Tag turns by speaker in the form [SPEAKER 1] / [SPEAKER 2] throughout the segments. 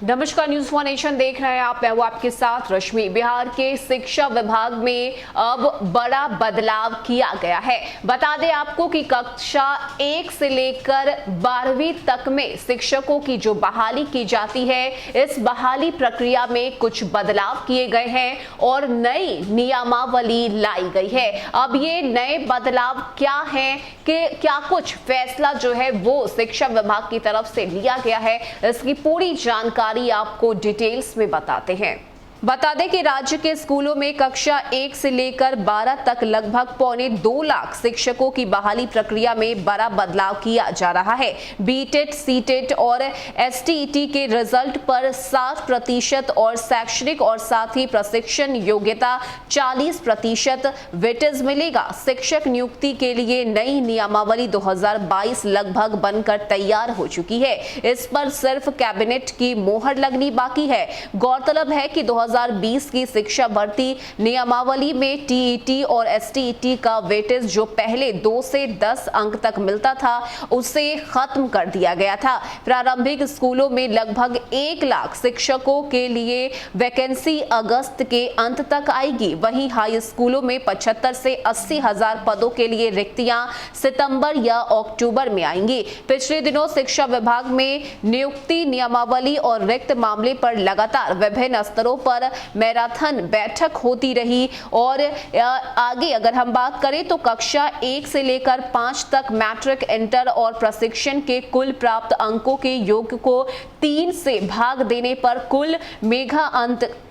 [SPEAKER 1] नमस्कार, news one nation देख रहे हैं आप। मैं हूं आपके साथ रश्मि। बिहार के शिक्षा विभाग में अब बड़ा बदलाव किया गया है। बता दें आपको कि कक्षा 1 से लेकर 12वीं तक में शिक्षकों की जो बहाली की जाती है, इस बहाली प्रक्रिया में कुछ बदलाव किए गए हैं और नई नियमावली लाई गई है। अब ये नए बदलाव क्या हैं कि क्या कुछ फैसला जो है वो शिक्षा विभाग की तरफ से लिया गया है, इसकी पूरी जानकारी आपको डिटेल्स में बताते हैं। बता दें कि राज्य के स्कूलों में कक्षा 1 से लेकर 12 तक लगभग 2.25 लाख शिक्षकों की बहाली प्रक्रिया में बड़ा बदलाव किया जा रहा है। बीटेट, सीटेट और एसटीईटी के रिजल्ट पर 60% और शैक्षणिक और साथ ही प्रशिक्षण योग्यता 40% वेटेज मिलेगा। शिक्षक नियुक्ति के लिए नई नियमावली 2022 लगभग बनकर तैयार हो चुकी है। इस पर सिर्फ कैबिनेट की मोहर लगनी बाकी है। गौरतलब है कि 2020 की शिक्षा भर्ती नियमावली में टीईटी और एसटीईटी का वेटेज जो पहले 2 से 10 अंक तक मिलता था, उसे खत्म कर दिया गया था। प्रारंभिक स्कूलों में लगभग 1 लाख शिक्षकों के लिए वैकेंसी अगस्त के अंत तक आएगी। वहीं हाई स्कूलों में 75 से 80 हजार पदों के लिए रिक्तियां सितंबर या अक्टूबर में आएंगी। पिछले दिनों शिक्षा विभाग में नियुक्ति नियमावली और रिक्त मामले पर लगातार विभिन्न स्तरों पर मैराथन बैठक होती रही और आगे अगर हम बात करें तो कक्षा 1 से लेकर 5 तक मैट्रिक, इंटर और प्रशिक्षण के कुल प्राप्त अंकों के योग को 3 से भाग देने पर कुल मेघा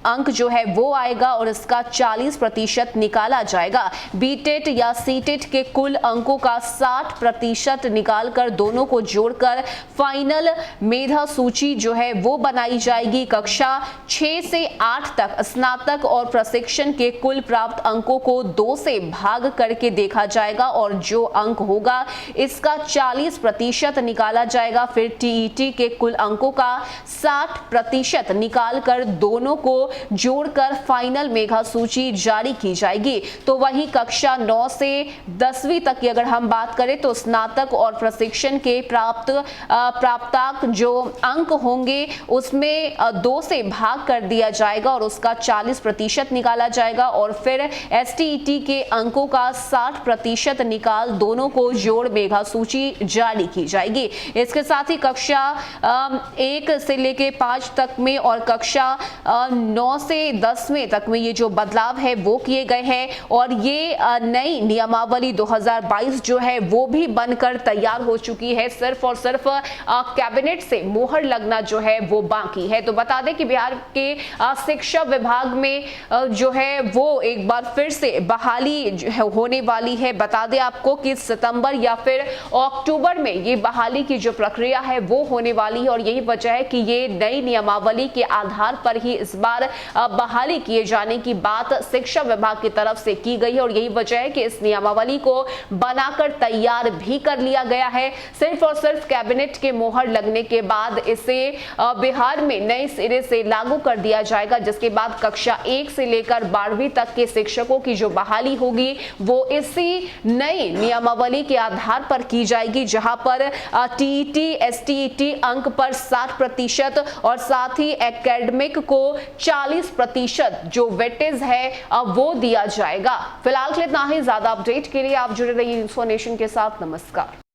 [SPEAKER 1] अंक जो है वो आएगा और इसका 40% निकाला जाएगा। बीटेट या सीटेट के कुल अंकों का 60% निकालकर दोनों को जोड़कर फाइनल मेधा सूची जो है वो बनाई जाएगी। कक्षा 6 से 8 तक स्नातक और प्रशिक्षण के कुल प्राप्त अंकों को 2 से भाग करके देखा जाएगा और जो अंक होगा इसका 40% निकाला जाएगा। फिर टीईटी के कुल अंकों का 60% निकालकर दोनों को जोड़कर फाइनल मेधा सूची जारी की जाएगी। तो वही कक्षा 9 से 10वीं तक की अगर हम बात करें तो स्नातक और प्रशिक्षण के प्राप्तांक जो अंक होंगे उसमें 2 से भाग कर दिया जाएगा और उसका 40% निकाला जाएगा और फिर एसटीईटी के अंकों का 60% निकाल दोनों को जोड़ मेधा सूची जारी की जाएगी। इसके साथ ही कक्षा 1 से लेके 5 तक में और कक्षा 9 से 10वें तक में ये जो बदलाव है वो किए गए हैं और ये नई नियमावली 2022 जो है वो भी बनकर तैयार हो चुकी है। सिर्फ और सिर्फ कैबिनेट से मोहर लगना जो है वो बाकी है। तो बता दें कि बिहार के शिक्षा विभाग में जो है वो एक बार फिर से बहाली होने वाली है। बता दें आपको कि सितंबर या फिर अक्टूबर में ये बहाली की जो प्रक्रिया है वो होने वाली है और यही वजह है कि ये नई नियमावली के आधार पर ही इस बार बहाली किए जाने की बात शिक्षा विभाग की तरफ से की गई है और यही वजह है कि इस नियमावली को बनाकर तैयार भी कर लिया गया है। सिर्फ और सिर्फ कैबिनेट के मोहर लगने के बाद इसे बिहार में नए सिरे से लागू कर दिया जाएगा, जिसके बाद कक्षा 1 से लेकर 12वीं तक के शिक्षकों की जो बहाली होगी वो इसी नई नियमावली के आधार पर की जाएगी, जहां पर टीईटी, एसटीईटी अंक पर 60% और साथ ही एकेडमिक को 40% जो वेटेज है वो दिया जाएगा। फिलहाल के लिए इतना ही। ज्यादा अपडेट के लिए आप जुड़े रहिए न्यूज़ वन नेशन के साथ। नमस्कार।